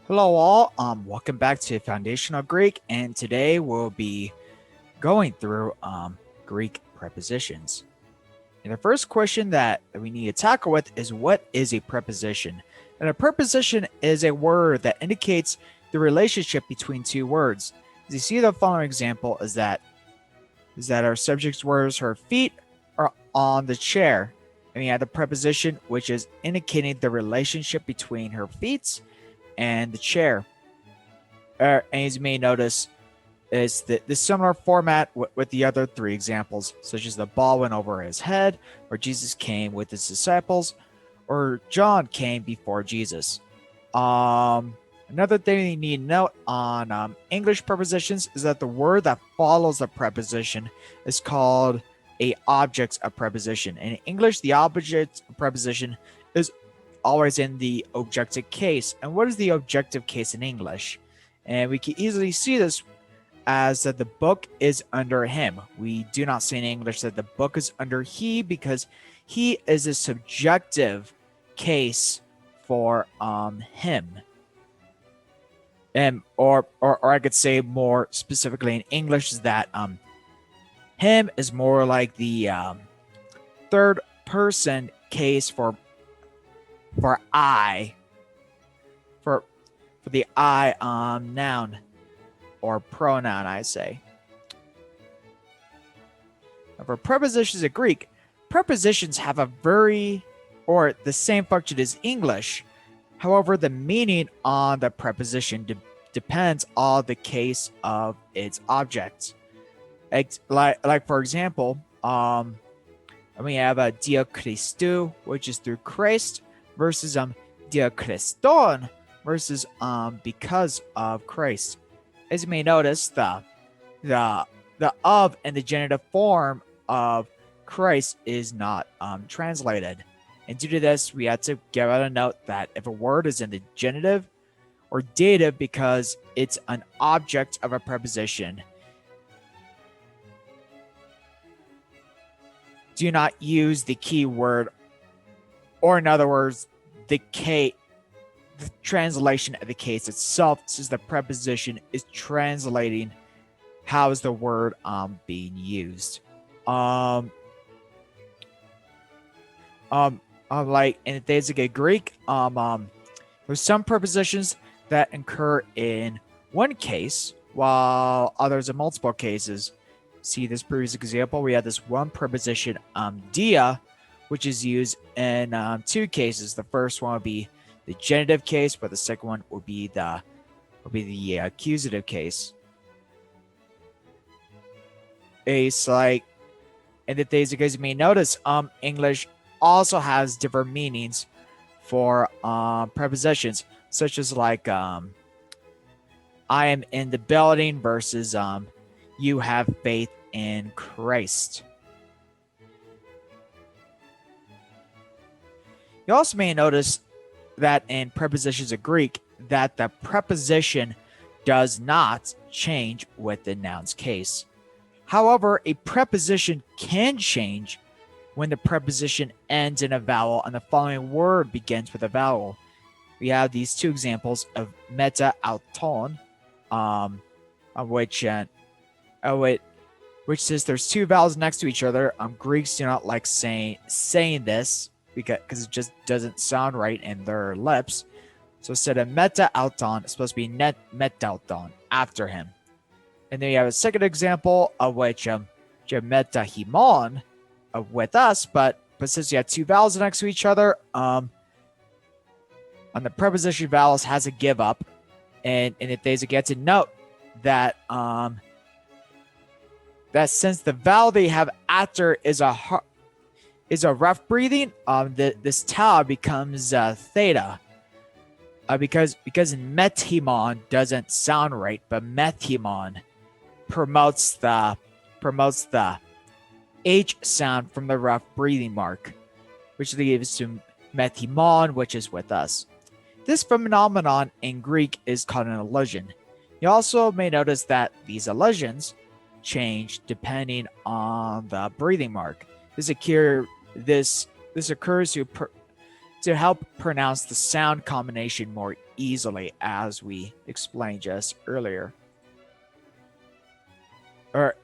Hello all, welcome back to Foundational Greek, and today we'll be going through Greek prepositions. And the first question that we need to tackle with is, what is a preposition? And a preposition is a word that indicates the relationship between two words. As you see, the following example is that our subject's words, her feet are on the chair. And we have the preposition, which is indicating the relationship between her feet and the chair. And as you may notice, is the similar format with the other three examples, such as the ball went over his head, or Jesus came with his disciples, or John came before Jesus. Another thing you need to note on English prepositions is that the word that follows the preposition is called a object of preposition. In English, the object of preposition is always in the objective case. And what is the objective case in English? And we can easily see this as that the book is under him. We do not say in English that the book is under he, because he is a subjective case for him. And or I could say more specifically in English is that him is more like the third person case for I, for the I noun or pronoun, I say. Now for prepositions in Greek, prepositions have the same function as English. However, the meaning on the preposition depends on the case of its object. Like for example, we have a dia Christou, which is through Christ, versus dia Christon, versus because of Christ. As you may notice, the of and the genitive form of Christ is not translated. And due to this, we had to give out a note that if a word is in the genitive or dative because it's an object of a preposition, do not use the keyword, or in other words, the translation of the case itself, since the preposition is translating how is the word being used. Like in the Greek, there's some prepositions that occur in one case while others in multiple cases. See this previous example, we had this one preposition dia, which is used in two cases. The first one would be the genitive case, but the second one would be the accusative case. It's like, and the things you guys may notice, English also has different meanings for prepositions, such as like I am in the building versus you have faith in Christ. You also may notice that in prepositions in Greek, that the preposition does not change with the noun's case. However, a preposition can change when the preposition ends in a vowel and the following word begins with a vowel. We have these two examples of meta auton, which says there's two vowels next to each other. Greeks do not like saying this because it just doesn't sound right in their lips. So instead of meta auton, it's supposed to be net metauton, after him. And then you have a second example of which meta himon, with us, but since you have two vowels next to each other, on the preposition vowels has a give up, and if there's a get to note that that since the vowel they have after is a rough breathing, this tau becomes theta, because methimon doesn't sound right, but methimon promotes the H sound from the rough breathing mark, which leads to methimon, which is with us. This phenomenon in Greek is called an elision. You also may notice that these elisions change depending on the breathing mark. This occurs to to help pronounce the sound combination more easily, as we explained just earlier.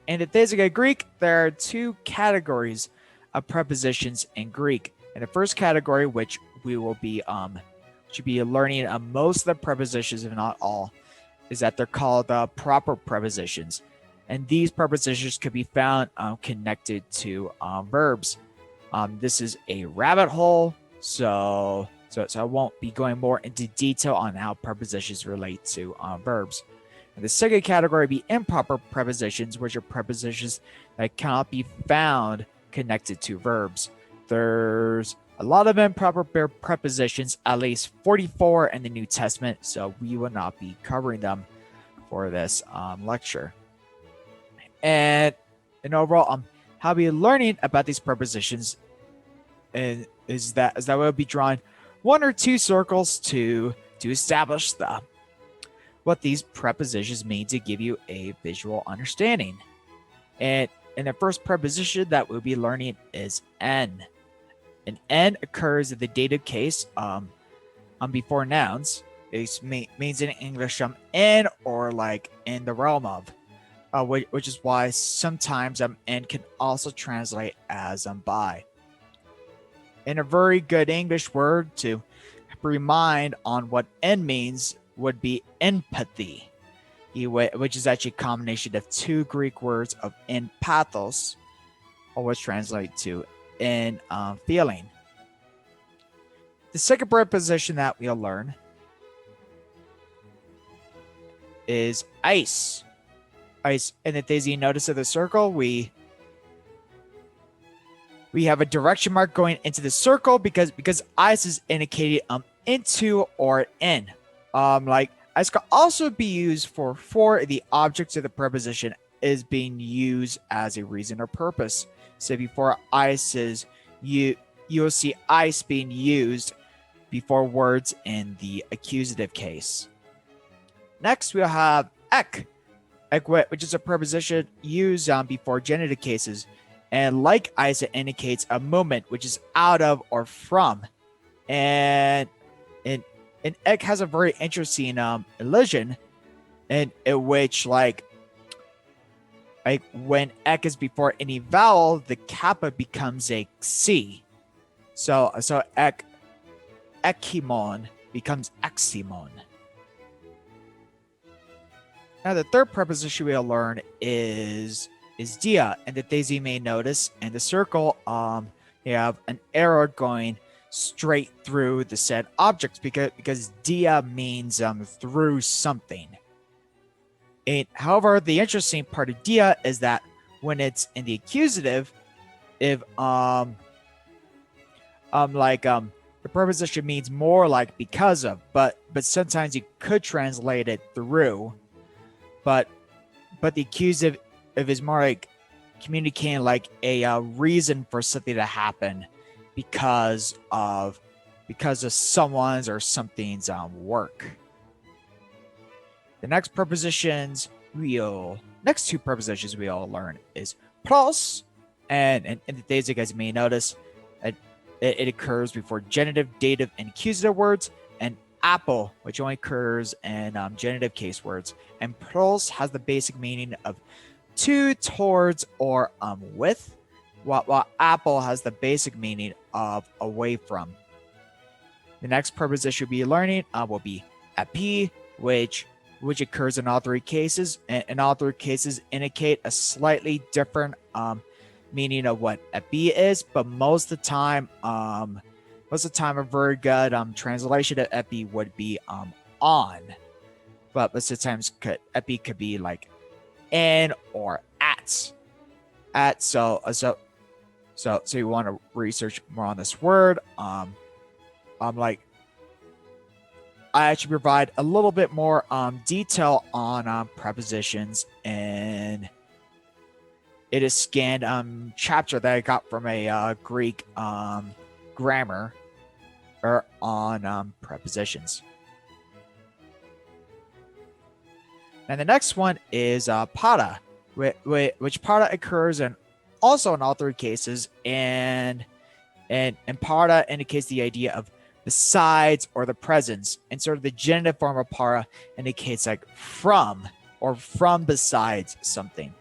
In the Thesica Greek, there are two categories of prepositions in Greek. In the first category, which we will be learning most of the prepositions, if not all, is that they're called proper prepositions. And these prepositions could be found connected to verbs. This is a rabbit hole, so I won't be going more into detail on how prepositions relate to verbs. And the second category would be improper prepositions, which are prepositions that cannot be found connected to verbs. There's a lot of improper prepositions, at least 44 in the New Testament, so we will not be covering them for this lecture. And overall, how we're learning about these prepositions is that we'll be drawing one or two circles to establish what these prepositions mean, to give you a visual understanding. And the first preposition that we'll be learning is n. And n occurs in the dative case before nouns. It means in English in, or like in the realm of, which is why sometimes n can also translate as by. And a very good English word to remind on what n means would be empathy, which is actually a combination of two Greek words of en pathos, or which translate to in feeling. The second preposition that we'll learn is ice. Ice. And if you notice of the circle, we have a direction mark going into the circle because ice is indicated into or in. Like ice can also be used for the objects of the preposition is being used as a reason or purpose. So before ice is you'll see ice being used before words in the accusative case. Next we'll have ek, which is a preposition used before genitive cases, and like ice, it indicates a movement which is out of or from. And ek has a very interesting illusion in which like when ek is before any vowel, the kappa becomes a c. So ekimon becomes eximon. Now the third preposition we'll learn is dia, and that you may notice in the circle you have an arrow going straight through the said objects because dia means through something. And however, the interesting part of dia is that when it's in the accusative, if the preposition means more like because of, but sometimes you could translate it through, but the accusative is more like communicating like a reason for something to happen because of someone's or something's work. The next two prepositions we'll learn is pros, and in the days you guys may notice it occurs before genitive, dative, and accusative words, and apple, which only occurs in genitive case words. And pros has the basic meaning of to, towards, or with, while apple has the basic meaning of away from. The next preposition we'll be learning will be epi, which occurs in all three cases, and all three cases indicate a slightly different meaning of what epi is, but most of the time a very good translation of epi would be on, but sometimes epi could be like in or at. So you want to research more on this word. I actually provide a little bit more detail on prepositions, and it is scanned chapter that I got from a Greek grammar or on prepositions. And the next one is para, which para occurs also in all three cases, and para indicates the idea of besides, or the presence. And sort of the genitive form of para indicates like from or from besides something.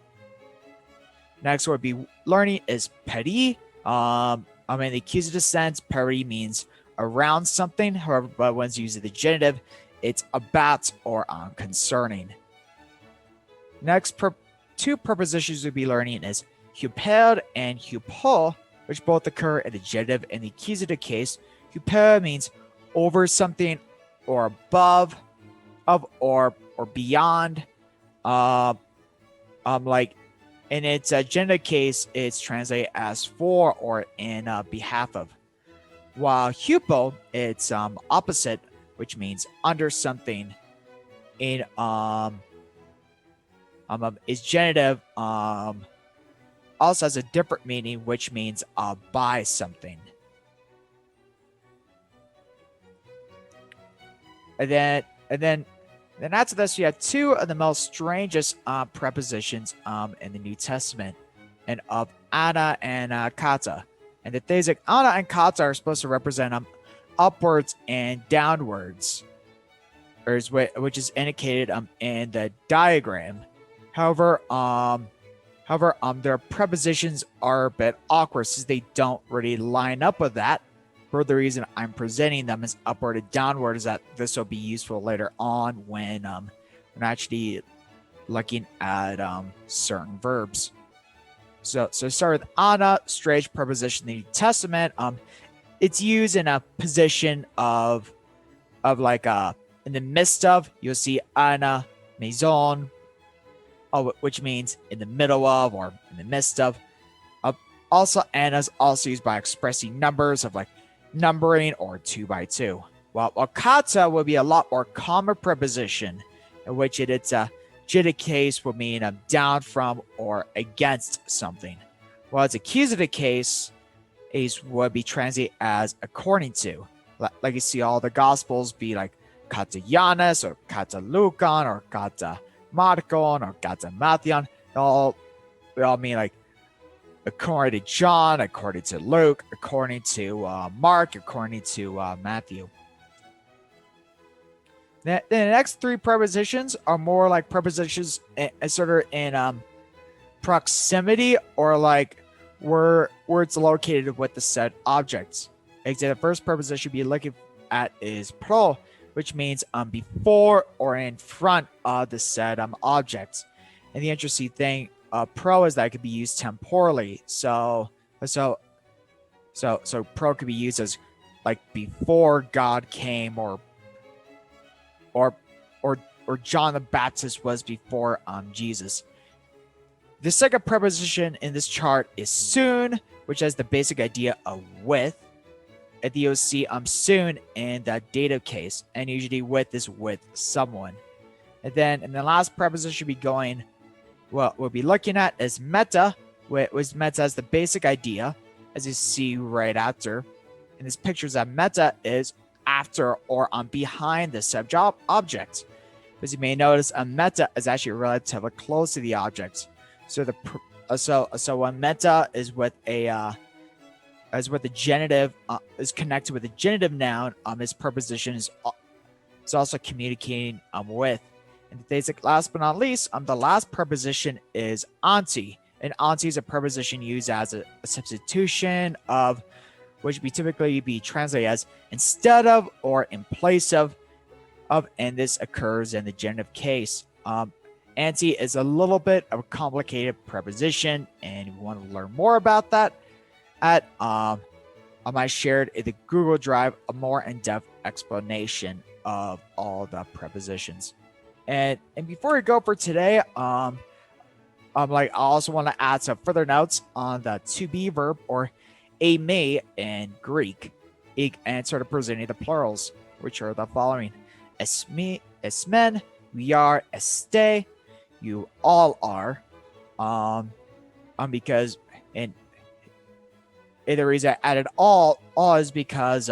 Next we'll be learning is peri. In the accusative sense, peri means around something. However, but when it's used in the genitive, it's about or concerning. Next, two prepositions we'll be learning is Huper and Hupal, which both occur in the genitive and the accusative case. Huper means over something or above, of or beyond. Like in its genitive case, it's translated as for or in behalf of. While Hupal, it's opposite, which means under something. In is genitive also has a different meaning, which means by something. And then after this, you have two of the most strangest prepositions in the New Testament, and of ana and kata. And the things like ana and kata are supposed to represent upwards and downwards, which is indicated in the diagram. However, their prepositions are a bit awkward since they don't really line up with that. For the reason I'm presenting them as upward and downward is that this will be useful later on when actually looking at certain verbs. So start with ana, strange preposition in the New Testament. It's used in a position of like in the midst of. You'll see ana maison, which means in the middle of or in the midst of. Also, ana is also used by expressing numbers of like numbering or 2 by 2. While kata will be a lot more common preposition, in which its genitive case would mean down from or against something. While its accusative case would be translated as according to. Like you see all the Gospels be like kata Janus or kata Lucan or kata Marcon or kata Matthion. They all mean like according to John, according to Luke, according to Mark, according to Matthew. The next three prepositions are more like prepositions sort of in proximity or like where it's located with the said objects. The first preposition you'll be looking at is pro, which means before or in front of the said objects. And the interesting thing pro is that it could be used temporally. So pro could be used as like before God came or John the Baptist was before Jesus. The second preposition in this chart is soon, which has the basic idea of with. And you'll see soon in the dative case, and usually with is with someone. And then in the last preposition we'll be looking at is meta, which meta as the basic idea, as you see right after. In this picture, that meta is after or behind the subject object. As you may notice, a meta is actually relatively close to the object. So when meta is with the genitive is connected with the genitive noun, this preposition is also communicating with. And the basic last but not least, the last preposition is anti. And anti is a preposition used as a substitution of, which we typically be translated as instead of or in place of, and this occurs in the genitive case. Anti is a little bit of a complicated preposition, and if you want to learn more about that, I shared in the Google Drive a more in-depth explanation of all the prepositions. And before we go for today, I also want to add some further notes on the to be verb or εἰμί in Greek, and sort of presenting the plurals, which are the following: esmi, esmen, we are, este, you all are. Because the reason I added all is because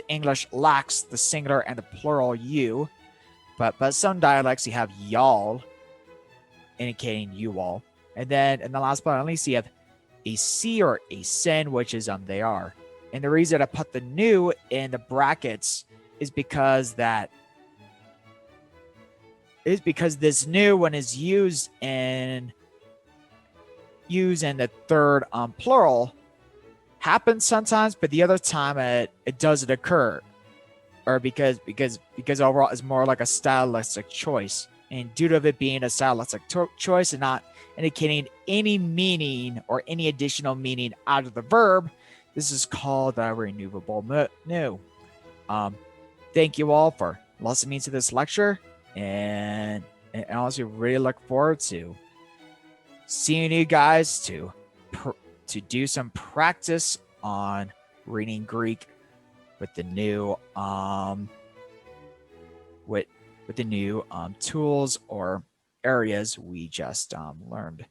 English lacks the singular and the plural you, but some dialects you have y'all, indicating you all. And then in the last but not least, you have a C or a sin, which is they are. And the reason I put the new in the brackets is because this new one is used in the third plural, happens sometimes, but the other time it doesn't occur, or because overall it's more like a stylistic choice, and due to it being a stylistic choice and not indicating any meaning or any additional meaning out of the verb, this is called a removable new. Thank you all for listening to this lecture, and I honestly really look forward to seeing you guys to do some practice on reading Greek with the new tools or areas we just learned.